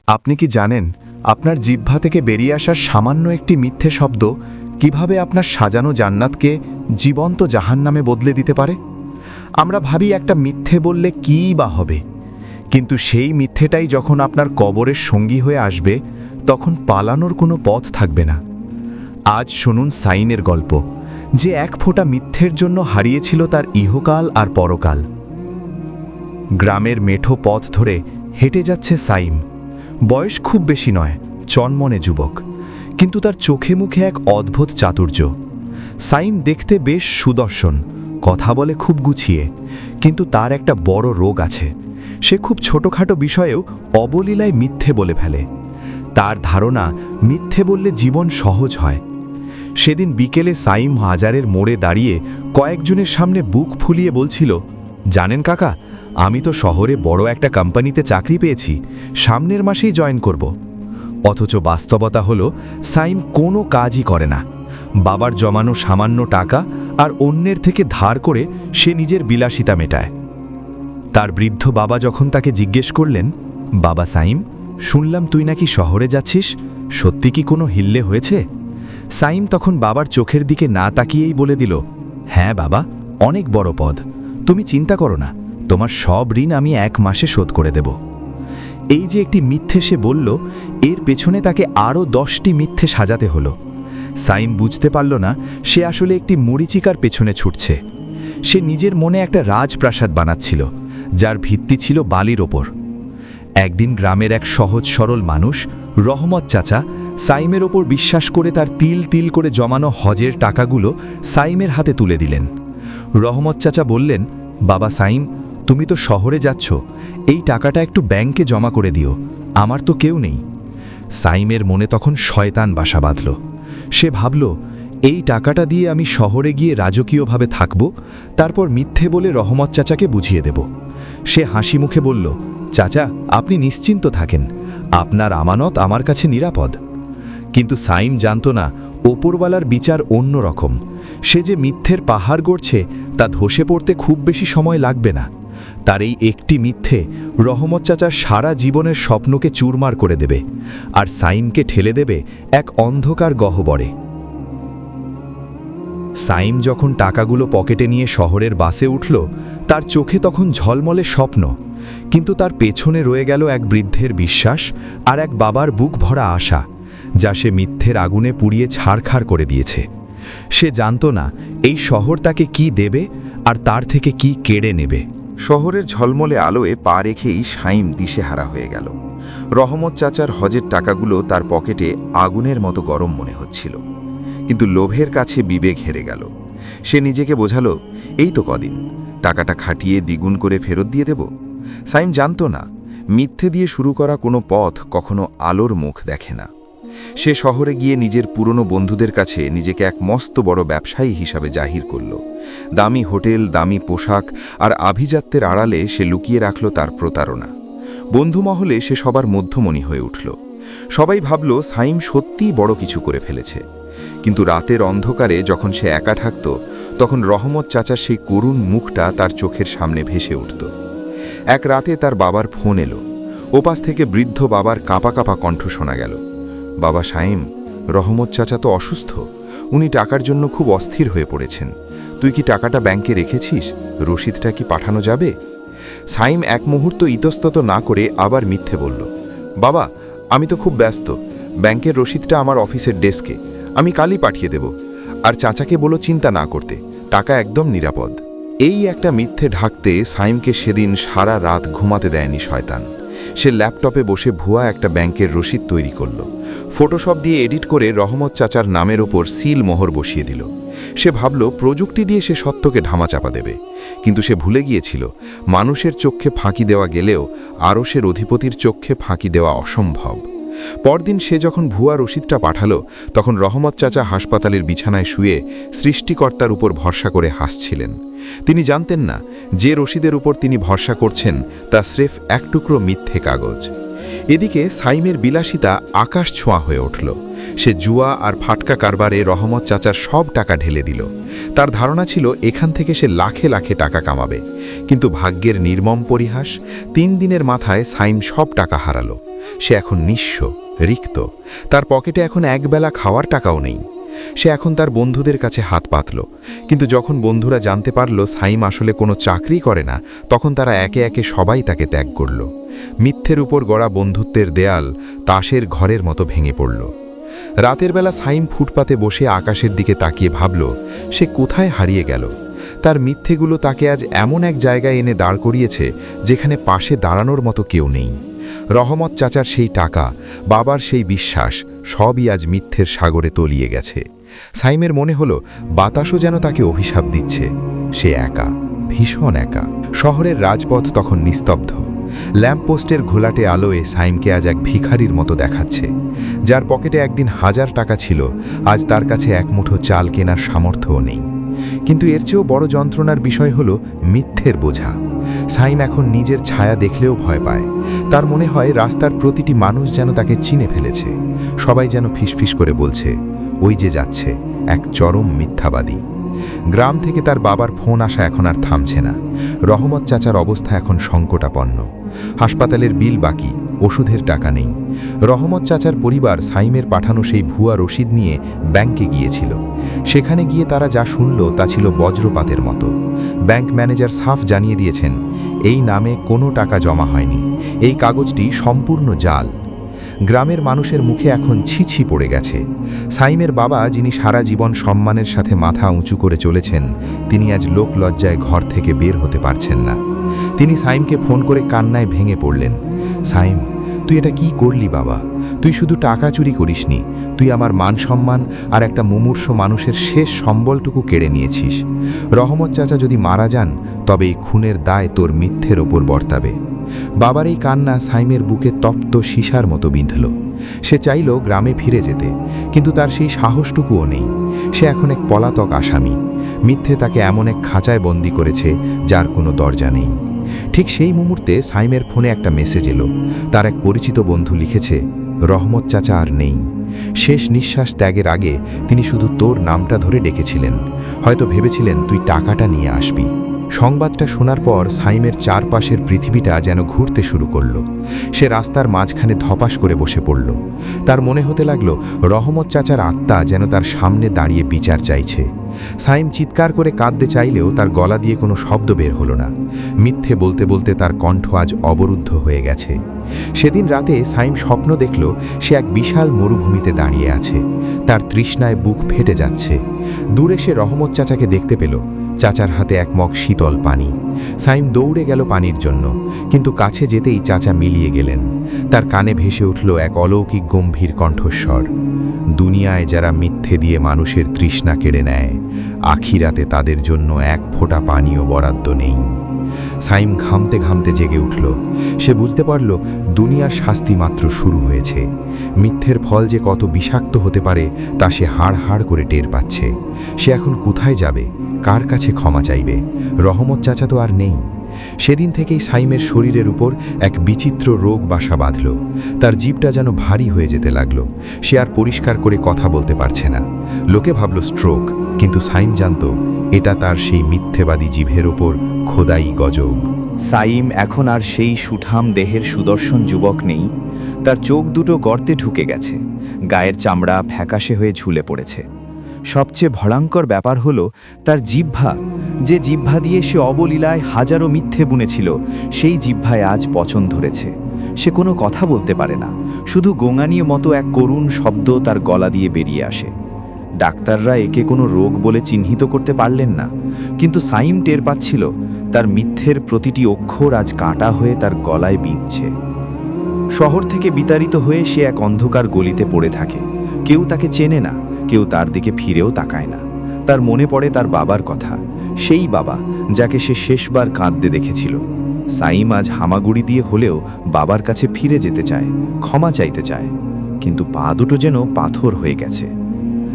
আপনি কি জানেন আপনার জিহ্বা থেকে বেরিয়ে আসার সামান্য একটি মিথ্যে শব্দ কিভাবে আপনার সাজানো জান্নাতকে জীবন্ত জাহান্নামে বদলে দিতে পারে? আমরা ভাবি একটা মিথ্যে বললে কীই বা হবে, কিন্তু সেই মিথ্যেটাই যখন আপনার কবরের সঙ্গী হয়ে আসবে তখন পালানোর কোনো পথ থাকবে না। আজ শুনুন সাইনের গল্প, যে এক ফোঁটা মিথ্যের জন্য হারিয়েছিল তার ইহকাল আর পরকাল। গ্রামের মেঠো পথ ধরে হেঁটে যাচ্ছে সাইম। বয়স খুব বেশি নয়, চনমনে যুবক, কিন্তু তার চোখে মুখে এক অদ্ভুত চাতুর্য। সাইম দেখতে বেশ সুদর্শন, কথা বলে খুব গুছিয়ে, কিন্তু তার একটা বড় রোগ আছে। সে খুব ছোটখাটো বিষয়েও অবলীলায় মিথ্যে বলে ফেলে। তার ধারণা মিথ্যে বললে জীবন সহজ হয়। সেদিন বিকেলে সাইম হাজারের মোড়ে দাঁড়িয়ে কয়েকজনের সামনে বুক ফুলিয়ে বলছিল, জানেন কাকা, আমি তো শহরে বড় একটা কোম্পানিতে চাকরি পেয়েছি, সামনের মাসেই জয়েন করব। অথচ বাস্তবতা হলো সাইম কোনো কাজই করে না। বাবার জমানো সামান্য টাকা আর অন্যের থেকে ধার করে সে নিজের বিলাসিতা মেটায়। তার বৃদ্ধ বাবা যখন তাকে জিজ্ঞেস করলেন, বাবা সাইম, শুনলাম তুই নাকি শহরে যাচ্ছিস, সত্যি কি কোনো হিল্লে হয়েছে? সাইম তখন বাবার চোখের দিকে না তাকিয়েই বলে দিল, হ্যাঁ বাবা, অনেক বড় পদ, তুমি চিন্তা করো না, তোমার সব ঋণ আমি 1 মাসে শোধ করে দেব। এই যে একটি মিথ্যে সে বলল, এর পেছনে তাকে আরও 10টি মিথ্যে সাজাতে হলো। সাইম বুঝতে পারল না সে আসলে একটি মরীচিকার পেছনে ছুটছে। সে নিজের মনে একটা রাজপ্রাসাদ বানাচ্ছিল, যার ভিত্তি ছিল বালির ওপর। একদিন গ্রামের এক সহজ সরল মানুষ, রহমত চাচা, সাইমের ওপর বিশ্বাস করে তার তিল তিল করে জমানো হজের টাকাগুলো সাইমের হাতে তুলে দিলেন। রহমত চাচা বললেন, বাবা সাইম, তুমি তো শহরে যাচ্ছ, এই টাকাটা একটু ব্যাংকে জমা করে দিও, আমার তো কেউ নেই। সাইমের মনে তখন শয়তান বাসা বাঁধল। সে ভাবল, এই টাকাটা দিয়ে আমি শহরে গিয়ে রাজকীয়ভাবে থাকব, তারপর মিথ্যে বলে রহমত চাচাকে বুঝিয়ে দেব। সে হাসি মুখে বলল, চাচা, আপনি নিশ্চিন্ত থাকেন, আপনার আমানত আমার কাছে নিরাপদ। কিন্তু সাইম জানত না ওপরওয়ালার বিচার অন্য রকম। সে যে মিথ্যের পাহাড় গড়ছে তা ধসে পড়তে খুব বেশি সময় লাগবে না। তার এই একটি মিথ্যে রহমত চাচার সারা জীবনের স্বপ্নকে চুরমার করে দেবে, আর সাইমকে ঠেলে দেবে এক অন্ধকার গহ্বরে। সাইম যখন টাকাগুলো পকেটে নিয়ে শহরের বাসে উঠল, তার চোখে তখন ঝলমলে স্বপ্ন, কিন্তু তার পেছনে রয়ে গেল এক বৃদ্ধের বিশ্বাস আর এক বাবার বুক ভরা আশা, যা সে মিথ্যের আগুনে পুড়িয়ে ছারখার করে দিয়েছে। সে জানত না এই শহর তাকে কি দেবে আর তার থেকে কি কেড়ে নেবে। শহরের ঝলমলে আলোয় পা রেখেই সাইম দিশেহারা হয়ে গেল। রহমত চাচার হজের টাকাগুলো তার পকেটে আগুনের মতো গরম মনে হচ্ছিল, কিন্তু লোভের কাছে বিবেক হেরে গেল। সে নিজেকে বোঝালো, এই তো কদিন, টাকাটা খাটিয়ে দ্বিগুণ করে ফেরত দিয়ে দেব। সাইম জানত না মিথ্যে দিয়ে শুরু করা কোনো পথ কখনো আলোর মুখ দেখে না। সে শহরে গিয়ে নিজের পুরনো বন্ধুদের কাছে নিজেকে এক মস্ত বড় ব্যবসায়ী হিসাবে জাহির করল। দামি হোটেল, দামি পোশাক আর আভিজাত্যের আড়ালে সে লুকিয়ে রাখল তার প্রতারণা। বন্ধুমহলে সে সবার মধ্যমণি হয়ে উঠল। সবাই ভাবল সাইম সত্যিই বড় কিছু করে ফেলেছে। কিন্তু রাতের অন্ধকারে যখন সে একা থাকত, তখন রহমত চাচার সেই করুণ মুখটা তার চোখের সামনে ভেসে উঠত। এক রাতে তার বাবার ফোন এলো। ওপাশ থেকে বৃদ্ধ বাবার কাঁপা কাঁপা কণ্ঠ শোনা গেল, বাবা সাইম, রহমত চাচা তো অসুস্থ, উনি টাকার জন্য খুব অস্থির হয়ে পড়েছেন। তুই কি টাকাটা ব্যাংকে রেখেছিস? রসিদটা কি পাঠানো যাবে? সাইম এক মুহূর্ত ইতস্তত না করে আবার মিথ্যে বলল, বাবা, আমি তো খুব ব্যস্ত, ব্যাংকের রসিদটা আমার অফিসের ডেস্কে, আমি কালই পাঠিয়ে দেব। আর চাচাকে বলো চিন্তা না করতে, টাকা একদম নিরাপদ। এই একটা মিথ্যে ঢাকতে সাইমকে সেদিন সারা রাত ঘুমাতে দেয়নি শয়তান। সে ল্যাপটপে বসে ভুয়া একটা ব্যাংকের রসিদ তৈরি করল। ফটোশপ দিয়ে এডিট করে রহমত চাচার নামের ওপর সিল মোহর বসিয়ে দিল। সে ভাবল প্রযুক্তি দিয়ে সে সত্যকে ধামাচাপা দেবে, কিন্তু সে ভুলে গিয়েছিল মানুষের চোখে ফাঁকি দেওয়া গেলেও আরশের অধিপতির চোখে ফাঁকি দেওয়া অসম্ভব। পরদিন সে যখন ভুয়া রসিদটা পাঠালো, তখন রহমত চাচা হাসপাতালের বিছানায় শুয়ে সৃষ্টিকর্তার উপর ভরসা করে হাসছিলেন। তিনি জানতেন না যে রসিদের উপর তিনি ভরসা করছেন তা স্রেফ এক টুকরো মিথ্যে কাগজ। এদিকে সাইমের বিলাসিতা আকাশ ছোঁয়া হয়ে উঠল। সে জুয়া আর ফাটকা কারবারে রহমত চাচার সব টাকা ঢেলে দিল। তার ধারণা ছিল এখান থেকে সে লাখে লাখে টাকা কামাবে, কিন্তু ভাগ্যের নির্মম পরিহাস, 3 দিনের মাথায় সাইম সব টাকা হারালো। সে এখন নিঃস্ব, রিক্ত। তার পকেটে এখন একবেলা খাওয়ার টাকাও নেই। সে এখন তার বন্ধুদের কাছে হাত পাতল, কিন্তু যখন বন্ধুরা জানতে পারল সাইম আসলে কোনো চাকরি করে না, তখন তারা একে একে সবাই তাকে ত্যাগ করল। মিথ্যের উপর গড়া বন্ধুত্বের দেয়াল তাসের ঘরের মতো ভেঙে পড়ল। রাতের বেলা সাইম ফুটপাতে বসে আকাশের দিকে তাকিয়ে ভাবল সে কোথায় হারিয়ে গেল। তার মিথ্যেগুলো তাকে আজ এমন এক জায়গায় এনে দাঁড় করিয়েছে যেখানে পাশে দাঁড়ানোর মতো কেউ নেই। রহমত চাচার সেই টাকা, বাবার সেই বিশ্বাস, সবই আজ মিথ্যের সাগরে তলিয়ে গেছে। সাইমের মনে হলো বাতাসও যেন তাকে অভিশাপ দিচ্ছে। সে একা, ভীষণ একা। শহরের রাজপথ তখন নিস্তব্ধ। ল্যাম্পপোস্টের ঘোলাটে আলোয় সাইমকে আজ এক ভিখারির মতো দেখাচ্ছে। যার পকেটে একদিন 1000 টাকা ছিল, আজ তার কাছে এক মুঠো চাল কেনার সামর্থ্যও নেই। কিন্তু এর চেয়েও বড় যন্ত্রণার বিষয় হলো মিথ্যের বোঝা। সাইম এখন নিজের ছায়া দেখলেও ভয় পায়। তার মনে হয় রাস্তার প্রতিটি মানুষ যেন তাকে চিনে ফেলেছে। সবাই যেন ফিসফিস করে বলছে, ওই যে যাচ্ছে এক চরম মিথ্যাবাদী। গ্রাম থেকে তার বাবার ফোন আসা এখন আর থামছে না। রহমত চাচার অবস্থা এখন সংকটাপন্ন। হাসপাতালের বিল বাকি, ওষুধের টাকা নেই। রহমত চাচার পরিবার সাইমের পাঠানো সেই ভুয়া রসিদ নিয়ে ব্যাংকে গিয়েছিল। সেখানে গিয়ে তারা যা শুনল তা ছিল বজ্রপাতের মতো। ব্যাংক ম্যানেজার সাফ জানিয়ে দিয়েছেন এই নামে কোনো টাকা জমা হয়নি, এই কাগজটি সম্পূর্ণ জাল। গ্রামের মানুষের মুখে এখন ছিছি পড়ে গেছে। সাইমের বাবা, যিনি সারা জীবন সম্মানের সাথে মাথা উঁচু করে চলেছেন, তিনি আজ লোক লজ্জায় ঘর থেকে বের হতে পারছেন না। তিনি সাইমকে ফোন করে কান্নায় ভেঙে পড়লেন। সাইম, তুই এটা কি করলি বাবা? তুই শুধু টাকা চুরি করিসনি, তুই আমার মান সম্মান আর একটা মুমূর্ষ মানুষের শেষ সম্বলটুকু কেড়ে নিয়েছিস। রহমত চাচা যদি মারা যান, তবে এই খুনের দায় তোর মিথ্যের ওপর বর্তাবে। বাবার এই কান্না সাইমের বুকে তপ্ত সীসার মতো বিঁধল। সে চাইল গ্রামে ফিরে যেতে, কিন্তু তার সেই সাহসটুকুও নেই। সে এখন এক পলাতক আসামি। মিথ্যে তাকে এমন এক খাঁচায় বন্দি করেছে যার কোনো দরজা নেই। ঠিক সেই মুহূর্তে সাইমের ফোনে একটা মেসেজ এলো। তার এক পরিচিত বন্ধু লিখেছে, রহমত চাচা আর নেই। শেষ নিঃশ্বাস ত্যাগের আগে তিনি শুধু তোর নামটা ধরে ডেকেছিলেন। হয়তো ভেবেছিলেন তুই টাকাটা নিয়ে আসবি। সংবাদটা শোনার পর সাইমের চারপাশের পৃথিবীটা যেন ঘুরতে শুরু করল। সে রাস্তার মাঝখানে ধপাস করে বসে পড়ল। তার মনে হতে লাগলো রহমত চাচার আত্মা যেন তার সামনে দাঁড়িয়ে বিচার চাইছে। সাইম চিৎকার করে কাঁদতে চাইলেও তার গলা দিয়ে কোনো শব্দ বের হলো না। মিথ্যে বলতে বলতে তার কণ্ঠ আজ অবরুদ্ধ হয়ে গেছে। সেদিন রাতে সাইম স্বপ্ন দেখল সে এক বিশাল মরুভূমিতে দাঁড়িয়ে আছে। তার তৃষ্ণায় বুক ফেটে যাচ্ছে। দূরে সে রহমত চাচাকে দেখতে পেল। চাচার হাতে এক মগ শীতল পানি। সাইম দৌড়ে গেল পানির জন্য, কিন্তু কাছে যেতেই চাচা মিলিয়ে গেলেন। তার কানে ভেসে উঠল এক অলৌকিক গম্ভীর কণ্ঠস্বর। দুনিয়ায় যারা মিথ্যে দিয়ে মানুষের তৃষ্ণা কেড়ে নেয়, আখিরাতে তাদের জন্য এক ফোঁটা পানিও বরাদ্দ নেই। সাইম ঘামতে ঘামতে জেগে উঠল। সে বুঝতে পারল দুনিয়ার শাস্তি মাত্র শুরু হয়েছে। মিথ্যের ফল যে কত বিষাক্ত হতে পারে তা সে হাড় হাড় করে টের পাচ্ছে। সে এখন কোথায় যাবে, কার কাছে ক্ষমা চাইবে? রহমত চাচা তো আর নেই। সেদিন থেকেই সাইমের শরীরের উপর এক বিচিত্র রোগ বাসা বাঁধল। তার জিভটা যেন ভারী হয়ে যেতে লাগলো। সে আর পরিষ্কার করে কথা বলতে পারছে না। লোকে ভাবল স্ট্রোক, কিন্তু সাইম জানত এটা তার সেই মিথ্যেবাদী জিভের ওপর খোদাই গজব। সাইম এখন আর সেই সুঠাম দেহের সুদর্শন যুবক নেই। তার চোখ দুটো গর্তে ঢুকে গেছে, গায়ের চামড়া ফ্যাকাশে হয়ে ঝুলে পড়েছে। সবচেয়ে ভয়ঙ্কর ব্যাপার হলো তার জিহ্বা। যে জিহ্বা দিয়ে সে অবলীলায় হাজারো মিথ্যে বুনেছিল, সেই জিহ্বায় আজ পচন ধরেছে। সে কোনো কথা বলতে পারে না, শুধু গোঙানির মতো এক করুণ শব্দ তার গলা দিয়ে বেরিয়ে আসে। ডাক্তাররা একে কোনো রোগ বলে চিহ্নিত করতে পারলেন না, কিন্তু সাইম টের পাচ্ছিল তার মিথ্যের প্রতিটি অক্ষর আজ কাঁটা হয়ে তার গলায় বিঁধছে। শহর থেকে বিতাড়িত হয়ে সে এক অন্ধকার গলিতে পড়ে থাকে। কেউ তাকে চেনে না, কেউ তার দিকে ফিরেও তাকায় না। তার মনে পড়ে তার বাবার কথা, সেই বাবা যাকে সে শেষবার কাঁদতে দেখেছিল। সাইম আজ হামাগুড়ি দিয়ে হলেও বাবার কাছে ফিরে যেতে চায়, ক্ষমা চাইতে চায়, কিন্তু পা দুটো যেন পাথর হয়ে গেছে।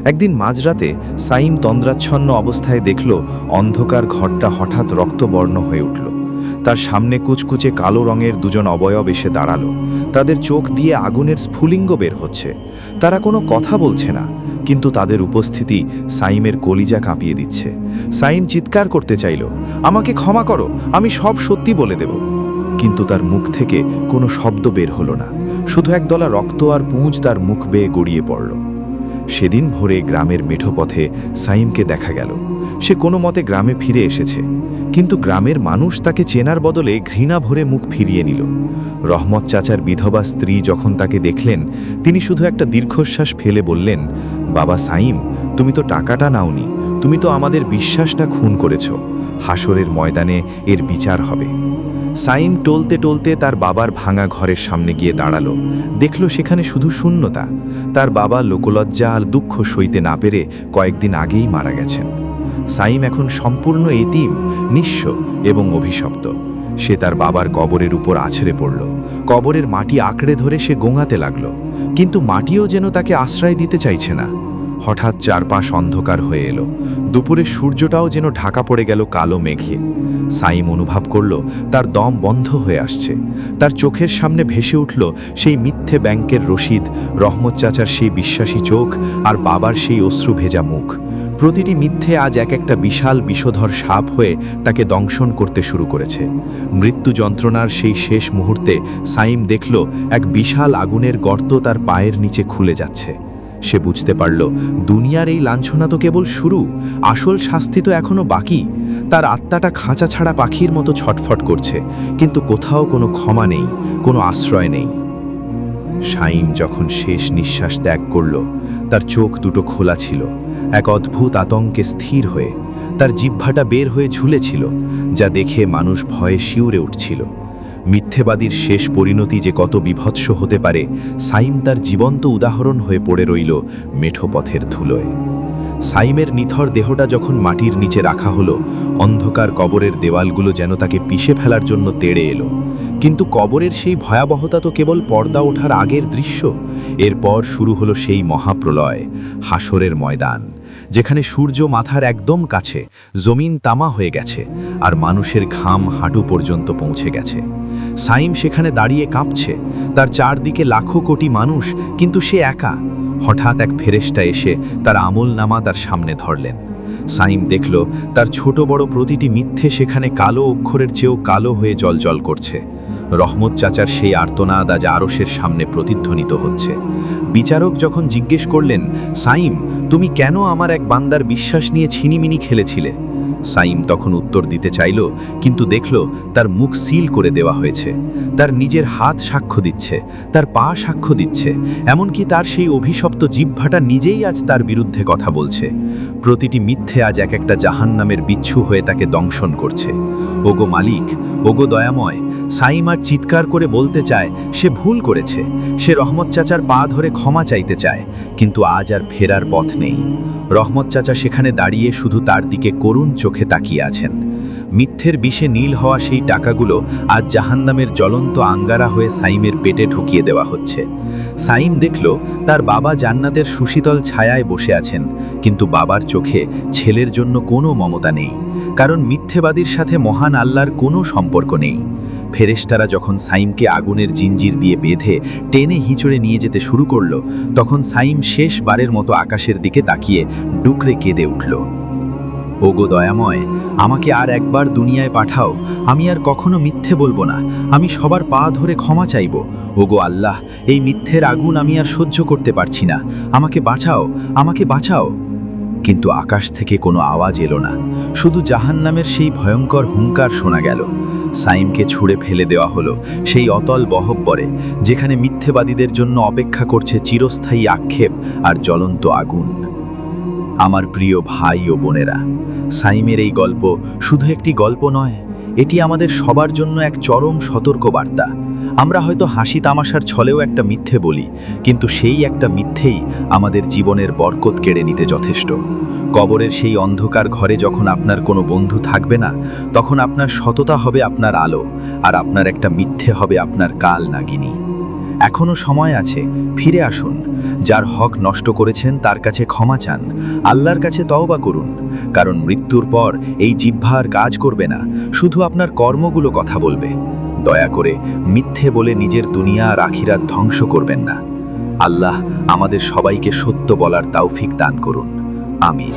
একদিন মাঝরাতে সাইম তন্দ্রাচ্ছন্ন অবস্থায় দেখল অন্ধকার ঘরটা হঠাৎ রক্তবর্ণ হয়ে উঠল। তার সামনে কুচকুচে কালো রঙের দুজন অবয়ব এসে দাঁড়ালো। তাদের চোখ দিয়ে আগুনের স্ফুলিঙ্গ বের হচ্ছে। তারা কোনো কথা বলছে না, কিন্তু তাদের উপস্থিতি সাইমের কলিজা কাঁপিয়ে দিচ্ছে। সাইম চিৎকার করতে চাইল, আমাকে ক্ষমা করো, আমি সব সত্যি বলে দেব। কিন্তু তার মুখ থেকে কোনো শব্দ বের হলো না। শুধু একদলা রক্ত আর পুঁজ তার মুখ বেয়ে গড়িয়ে পড়ল। সেদিন ভোরে গ্রামের মেঠো পথে সাইমকে দেখা গেল। সে কোনো মতে গ্রামে ফিরে এসেছে, কিন্তু গ্রামের মানুষ তাকে চেনার বদলে ঘৃণা ভরে মুখ ফিরিয়ে নিল। রহমত চাচার বিধবা স্ত্রী যখন তাকে দেখলেন, তিনি শুধু একটা দীর্ঘশ্বাস ফেলে বললেন, বাবা সাইম, তুমি তো টাকাটা নাওনি, তুমি তো আমাদের বিশ্বাসটা খুন করেছ। হাসরের ময়দানে এর বিচার হবে। সাইম টলতে টলতে তার বাবার ভাঙা ঘরের সামনে গিয়ে দাঁড়ালো। দেখল সেখানে শুধু শূন্যতা। তার বাবা লোকলজ্জা আর দুঃখ সইতে না পেরে কয়েকদিন আগেই মারা গেছেন। সাইম এখন সম্পূর্ণ এতিম, নিঃস্ব এবং অভিশপ্ত। সে তার বাবার কবরের উপর আছড়ে পড়ল। কবরের মাটি আঁকড়ে ধরে সে গোঙাতে লাগল, কিন্তু মাটিও যেন তাকে আশ্রয় দিতে চাইছে না। হঠাৎ চারপাশ অন্ধকার হয়ে এলো। দুপুরের সূর্যটাও যেন ঢাকা পড়ে গেল কালো মেঘে। সাইম অনুভব করল তার দম বন্ধ হয়ে আসছে। তার চোখের সামনে ভেসে উঠল সেই মিথ্যে ব্যাংকের রসিদ, রহমত চাচার সেই বিশ্বাসী চোখ আর বাবার সেই অশ্রু ভেজা মুখ। প্রতিটি মিথ্যে আজ এক একটা বিশাল বিষধর সাপ হয়ে তাকে দংশন করতে শুরু করেছে। মৃত্যু যন্ত্রণার সেই শেষ মুহূর্তে সাইম দেখল এক বিশাল আগুনের গর্ত তার পায়ের নিচে খুলে যাচ্ছে। সে বুঝতে পারল দুনিয়ার এই লাঞ্ছনা তো কেবল শুরু, আসল শাস্তি তো এখনো বাকি। তার আত্মাটা খাঁচা ছাড়া পাখির মতো ছটফট করছে, কিন্তু কোথাও কোনো ক্ষমা নেই, কোনো আশ্রয় নেই। সাইম যখন শেষ নিঃশ্বাস ত্যাগ করল, তার চোখ দুটো খোলা ছিল, এক অদ্ভুত আতঙ্কে স্থির হয়ে। তার জিহ্বাটা বের হয়ে ঝুলেছিল, যা দেখে মানুষ ভয়ে শিউরে উঠছিল। মিথ্যেবাদীর শেষ পরিণতি যে কত বিভৎস হতে পারে, সাইম তার জীবন্ত উদাহরণ হয়ে পড়ে রইল মেঠো পথের ধুলোয়। সাইমের নিথর দেহটা যখন মাটির নিচে রাখা হলো, অন্ধকার কবরের দেওয়ালগুলো যেন তাকে পিষে ফেলার জন্য তেড়ে এলো। কিন্তু কবরের সেই ভয়াবহতা তো কেবল পর্দা ওঠার আগের দৃশ্য। এরপর শুরু হলো সেই মহাপ্রলয়, হাসরের ময়দান, যেখানে সূর্য মাথার একদম কাছে, জমিন তামা হয়ে গেছে, আর মানুষের ঘাম হাঁটু পর্যন্ত পৌঁছে গেছে। সাইম সেখানে দাঁড়িয়ে কাঁপছে, তার চারদিকে লাখো কোটি মানুষ, কিন্তু সে একা। হঠাৎ এক ফেরেশতা এসে তার আমলনামা তার সামনে ধরলেন। সাইম দেখল তার ছোট বড় প্রতিটি মিথ্যে সেখানে কালো অক্ষরের চেয়েও কালো হয়ে জ্বলজ্বল করছে। রহমত চাচার সেই আর্তনাদ আজ আরশের সামনে প্রতিধ্বনিত হচ্ছে। বিচারক যখন জিজ্ঞেস করলেন, সাইম, তুমি কেন আমার এক বান্দার বিশ্বাস নিয়ে ছিনিমিনি খেলেছিলে? সাইম তখন উত্তর দিতে চাইল, কিন্তু দেখল তার মুখ সিল করে দেওয়া হয়েছে। তার নিজের হাত সাক্ষ্য দিচ্ছে, তার পা সাক্ষ্য দিচ্ছে, এমনকি তার সেই অভিশপ্ত জিহ্বাটা নিজেই আজ তার বিরুদ্ধে কথা বলছে। প্রতিটি মিথ্যে আজ এক একটা জাহান্নামের বিচ্ছু হয়ে তাকে দংশন করছে। ওগো মালিক, ওগো দয়াময়। সাইম আর চিৎকার করে বলতে চায় সে ভুল করেছে, সে রহমত চাচার পা ধরে ক্ষমা চাইতে চায়, কিন্তু আজ আর ফেরার পথ নেই। রহমত চাচা সেখানে দাঁড়িয়ে শুধু তার দিকে করুণ চোখে তাকিয়ে আছেন। মিথ্যের বিষে নীল হওয়া সেই টাকাগুলো আজ জাহান্নামের জ্বলন্ত আঙ্গারা হয়ে সাইমের পেটে ঢুকিয়ে দেওয়া হচ্ছে। সাইম দেখল তার বাবা জান্নাতের সুশীতল ছায়ায় বসে আছেন, কিন্তু বাবার চোখে ছেলের জন্য কোনো মমতা নেই, কারণ মিথ্যেবাদীর সাথে মহান আল্লাহর কোনো সম্পর্ক নেই। ফেরেশতারা যখন সাইমকে আগুনের জিঞ্জির দিয়ে বেঁধে টেনে হিঁচড়ে নিয়ে যেতে শুরু করল, তখন সাইম শেষবারের মতো আকাশের দিকে তাকিয়ে ডুকরে কেঁদে উঠল। ওগো দয়াময়, আমাকে আর একবার দুনিয়ায় পাঠাও, আমি আর কখনো মিথ্যে বলবো না, আমি সবার পা ধরে ক্ষমা চাইব। ওগো আল্লাহ, এই মিথ্যের আগুন আমি আর সহ্য করতে পারছি না, আমাকে বাঁচাও, আমাকে বাঁচাও। কিন্তু আকাশ থেকে কোনো আওয়াজ এলো না, শুধু জাহান্নামের সেই ভয়ঙ্কর হুঙ্কার শোনা গেল। সাইমকে ছুঁড়ে ফেলে দেওয়া হলো সেই অতল গহ্বরে, যেখানে মিথ্যেবাদীদের জন্য অপেক্ষা করছে চিরস্থায়ী আক্ষেপ আর জ্বলন্ত আগুন। আমার প্রিয় ভাই ও বোনেরা, সাইমের এই গল্প শুধু একটি গল্প নয়, এটি আমাদের সবার জন্য এক চরম সতর্কবার্তা। আমরা হয়তো হাসি তামাশার ছলেও একটা মিথ্যে বলি, কিন্তু সেই একটা মিথ্যেই আমাদের জীবনের বরকত কেড়ে নিতে যথেষ্ট। কবরের সেই অন্ধকার ঘরে যখন আপনার কোনো বন্ধু থাকবে না, তখন আপনার সততা হবে আপনার আলো, আর আপনার একটা মিথ্যে হবে আপনার কাল নাগিনী। এখনো সময় আছে, ফিরে আসুন। যার হক নষ্ট করেছেন তার কাছে ক্ষমা চান, আল্লাহর কাছে তওবা করুন, কারণ মৃত্যুর পর এই জিহ্বা আর কাজ করবে না, শুধু আপনার কর্মগুলো কথা বলবে। দয়া করে মিথ্যে বলে নিজের দুনিয়া আর আখিরাত ধ্বংস করবেন না। আল্লাহ আমাদের সবাইকে সত্য বলার তৌফিক দান করুন। আমিন।